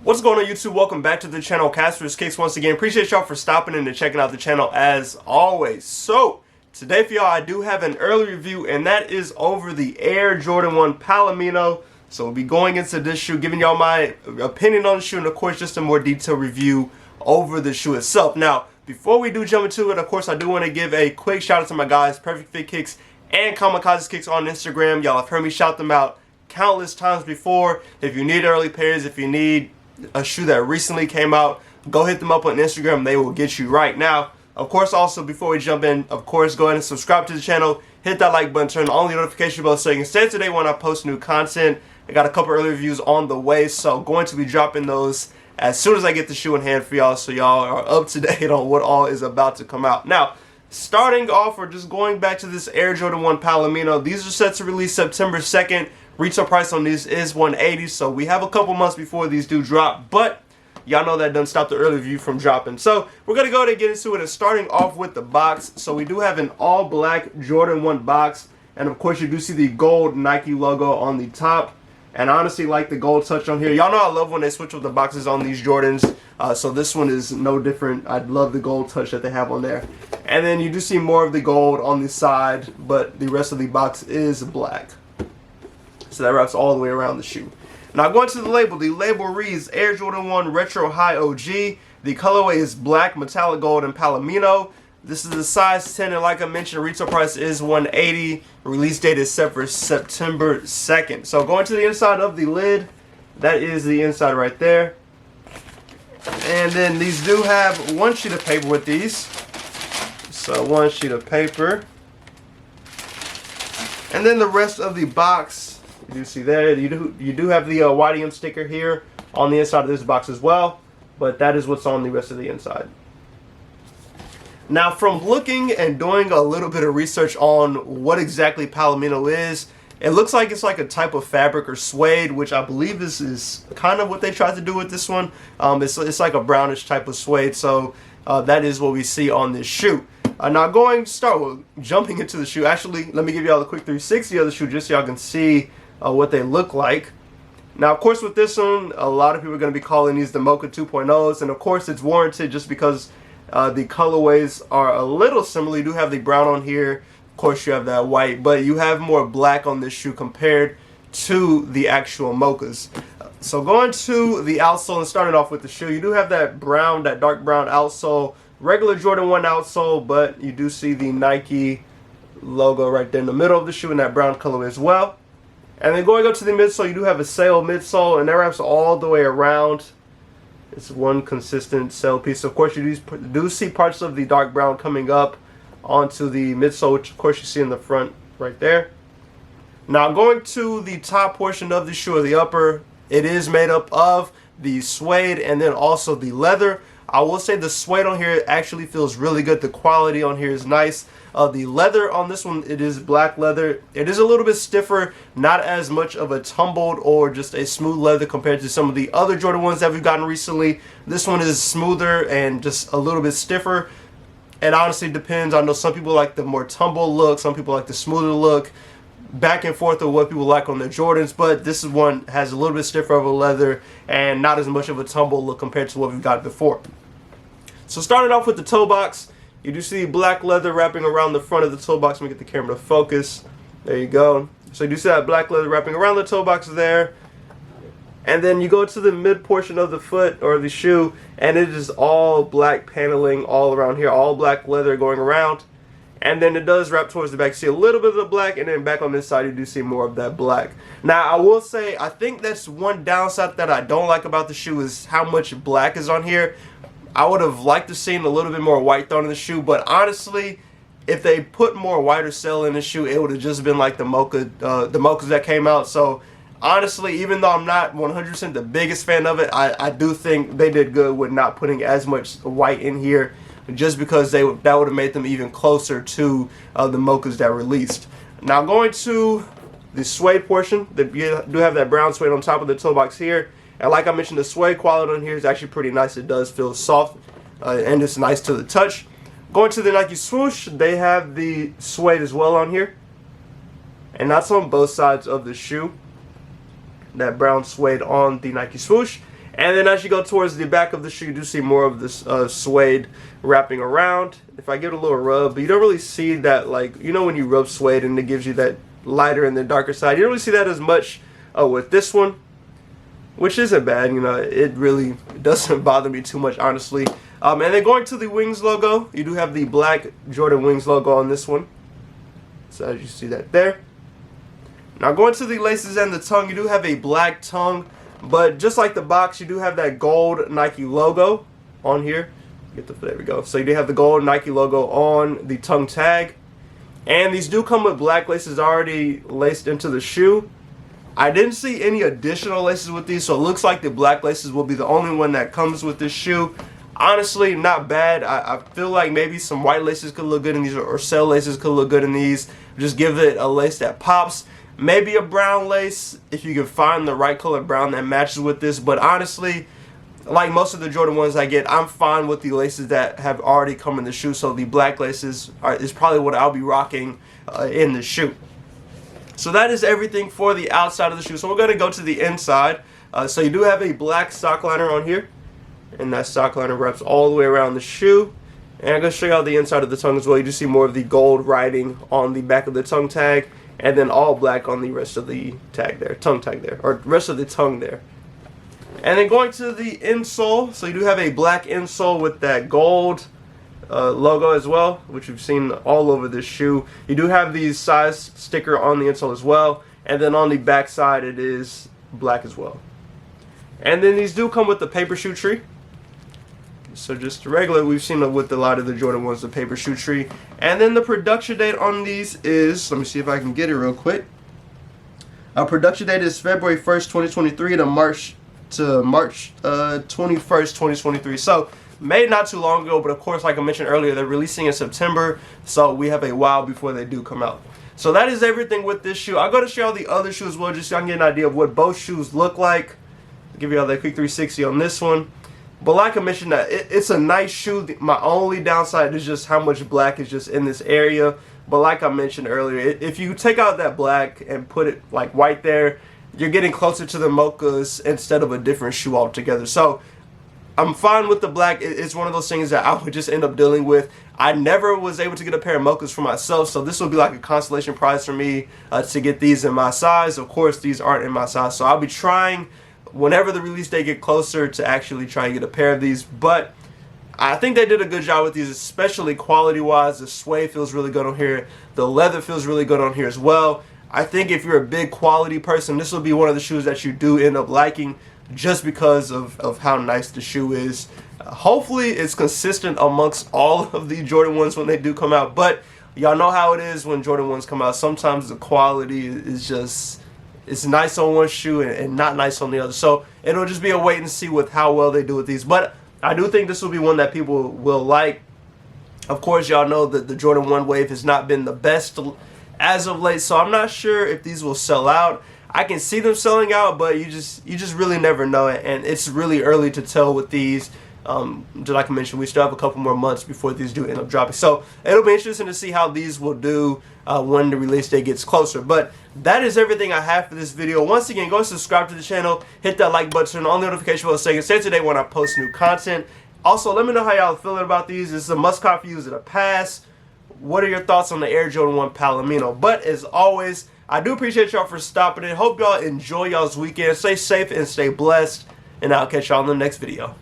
What's going on YouTube? Welcome back to the channel, Casper's Kicks once again. Appreciate y'all for stopping in and checking out the channel as always. So, today for y'all I do have an early review, and that is over the Air Jordan 1 Palomino. So we'll be going into this shoe, giving y'all my opinion on the shoe, and of course just a more detailed review over the shoe itself. Now, before we do jump into it, of course I do want to give a quick shout out to my guys, Perfect Fit Kicks and Kamikaze Kicks on Instagram. Y'all have heard me shout them out countless times before. If you need early pairs, if you need a shoe that recently came out, go hit them up on Instagram. They will get you right. Now, of course, also before we jump in, of course, go ahead and subscribe to the channel, hit that like button, turn on the notification bell so you can stay up to date when I post new content. I got a couple early reviews on the way, so going to be dropping those as soon as I get the shoe in hand for y'all, so y'all are up to date on what all is about to come out. Now, starting off, or just going back to this Air Jordan 1 Palomino, these are set to release September 2nd. Retail price on these is $180, so we have a couple months before these do drop, but y'all know that doesn't stop the early review from dropping. So we're going to go ahead and get into it, and starting off with the box. So we do have an all-black Jordan 1 box, and of course you do see the gold Nike logo on the top, and I honestly like the gold touch on here. Y'all know I love when they switch up the boxes on these Jordans, so this one is no different. I love the gold touch that they have on there. And then you do see more of the gold on the side, but the rest of the box is black. So that wraps all the way around the shoe. Now going to the label reads Air Jordan 1 Retro High OG. The colorway is black, metallic gold, and Palomino. This is a size 10, and like I mentioned, retail price is $180. Release date is set for September 2nd. So going to the inside of the lid, that is the inside right there. And then these do have one sheet of paper with these. So one sheet of paper. And then the rest of the box, you do see there, you do have the YDM sticker here on the inside of this box as well, but that is what's on the rest of the inside. Now, from looking and doing a little bit of research on what exactly Palomino is, it looks like it's like a type of fabric or suede, which I believe this is kind of what they tried to do with this one. It's like a brownish type of suede, so that is what we see on this shoe. Now jumping into the shoe. Actually, let me give y'all a quick 360 of the shoe just so y'all can see what they look like. Now, of course, with this one, a lot of people are going to be calling these the Mocha 2.0s, and of course it's warranted just because the colorways are a little similar. You do have the brown on here, of course you have that white, but you have more black on this shoe compared to the actual Mochas. So going to the outsole and starting off with the shoe, you do have that brown, that dark brown outsole, regular Jordan 1 outsole, but you do see the Nike logo right there in the middle of the shoe in that brown color as well. And then going up to the midsole, you do have a sail midsole, and that wraps all the way around. It's one consistent sail piece. Of course, you do see parts of the dark brown coming up onto the midsole, which of course you see in the front right there. Now going to the top portion of the shoe, or the upper, it is made up of the suede and then also the leather. I will say the suede on here actually feels really good. The quality on here is nice. The leather on this one, it is black leather. It is a little bit stiffer, not as much of a tumbled or just a smooth leather compared to some of the other Jordan 1s that we've gotten recently. This one is smoother and just a little bit stiffer. It honestly depends. I know some people like the more tumbled look, some people like the smoother look. Back and forth of what people like on their Jordans, but this one has a little bit stiffer of a leather and not as much of a tumble look compared to what we've got before. So starting off with the toe box, you do see black leather wrapping around the front of the toe box. Let me get the camera to focus. There you go. So you do see that black leather wrapping around the toe box there. And then you go to the mid portion of the foot or the shoe, and it is all black paneling all around here, all black leather going around. And then it does wrap towards the back. You see a little bit of the black, and then back on this side you do see more of that black. Now I will say, I think that's one downside that I don't like about the shoe is how much black is on here. I would have liked to seen a little bit more white thrown in the shoe, but honestly, if they put more white or sail in the shoe, it would have just been like the Mochas that came out. So honestly, even though I'm not 100% the biggest fan of it, I do think they did good with not putting as much white in here, just because that would have made them even closer to the Mochas that released. Now going to the suede portion, you do have that brown suede on top of the toe box here. And like I mentioned, the suede quality on here is actually pretty nice. It does feel soft and it's nice to the touch. Going to the Nike swoosh, they have the suede as well on here. And that's on both sides of the shoe. That brown suede on the Nike swoosh. And then as you go towards the back of the shoe, you do see more of this suede wrapping around. If I give it a little rub, but you don't really see that, like, you know when you rub suede and it gives you that lighter and the darker side. You don't really see that as much with this one, which isn't bad. You know, it really doesn't bother me too much, honestly. And then going to the Wings logo, you do have the black Jordan Wings logo on this one. So as you see that there. Now going to the laces and the tongue, you do have a black tongue, but just like the box, you do have that gold Nike logo on here. There we go. So you do have the gold Nike logo on the tongue tag. And these do come with black laces already laced into the shoe. I didn't see any additional laces with these, so it looks like the black laces will be the only one that comes with this shoe. Honestly, not bad. I feel like maybe some white laces could look good in these, or cell laces could look good in these. Just give it a lace that pops. Maybe a brown lace, if you can find the right color brown that matches with this. But honestly, like most of the Jordan ones I get, I'm fine with the laces that have already come in the shoe. So the black laces is probably what I'll be rocking in the shoe. So that is everything for the outside of the shoe. So we're going to go to the inside. So you do have a black sock liner on here. And that sock liner wraps all the way around the shoe. And I'm going to show you all the inside of the tongue as well. You do see more of the gold writing on the back of the tongue tag. And then all black on the rest of the tag there. Tongue tag there. Or rest of the tongue there. And then going to the insole, so you do have a black insole with that gold logo as well, which you've seen all over this shoe. You do have the size sticker on the insole as well, and then on the back side it is black as well. And then these do come with the paper shoe tree. So just regular, we've seen it with a lot of the Jordan ones, the paper shoe tree. And then the production date on these is, let me see if I can get it real quick. Our production date is February 1st, 2023 to March 21st, 2023. So made not too long ago, but of course, like I mentioned earlier, they're releasing in September, so we have a while before they do come out. So that is everything with this shoe. I'll go to show you all the other shoes as well, just so I can get an idea of what both shoes look like. I'll give you all that quick 360 on this one. But like I mentioned, it's a nice shoe. My only downside is just how much black is just in this area. But like I mentioned earlier, if you take out that black and put it like white there, you're getting closer to the mochas instead of a different shoe altogether. So I'm fine with the black. It's one of those things that I would just end up dealing with. I never was able to get a pair of mochas for myself, so this will be like a consolation prize for me to get these in my size. Of course, these aren't in my size, so I'll be trying whenever the release date get closer to actually try and get a pair of these. But I think they did a good job with these, especially quality-wise. The suede feels really good on here. The leather feels really good on here as well. I think if you're a big quality person, this will be one of the shoes that you do end up liking just because of how nice the shoe is. Hopefully it's consistent amongst all of the Jordan ones when they do come out, but y'all know how it is when Jordan ones come out. Sometimes the quality is just, it's nice on one shoe and not nice on the other. So it'll just be a wait and see with how well they do with these. But I do think this will be one that people will like. Of course, y'all know that the Jordan 1 wave has not been the best as of late, so I'm not sure if these will sell out. I can see them selling out, but you just really never know it, and it's really early to tell with these. Like I mentioned, we still have a couple more months before these do end up dropping, so it'll be interesting to see how these will do when the release date gets closer. But that is everything I have for this video. Once again, go subscribe to the channel, hit that like button, turn on the notification bell so you can stay today when I post new content. Also, let me know how y'all feeling about these. Is this a must-cop for you? Is it a pass? What are your thoughts on the Air Jordan 1 Palomino? But as always, I do appreciate y'all for stopping in. Hope y'all enjoy y'all's weekend. Stay safe and stay blessed. And I'll catch y'all in the next video.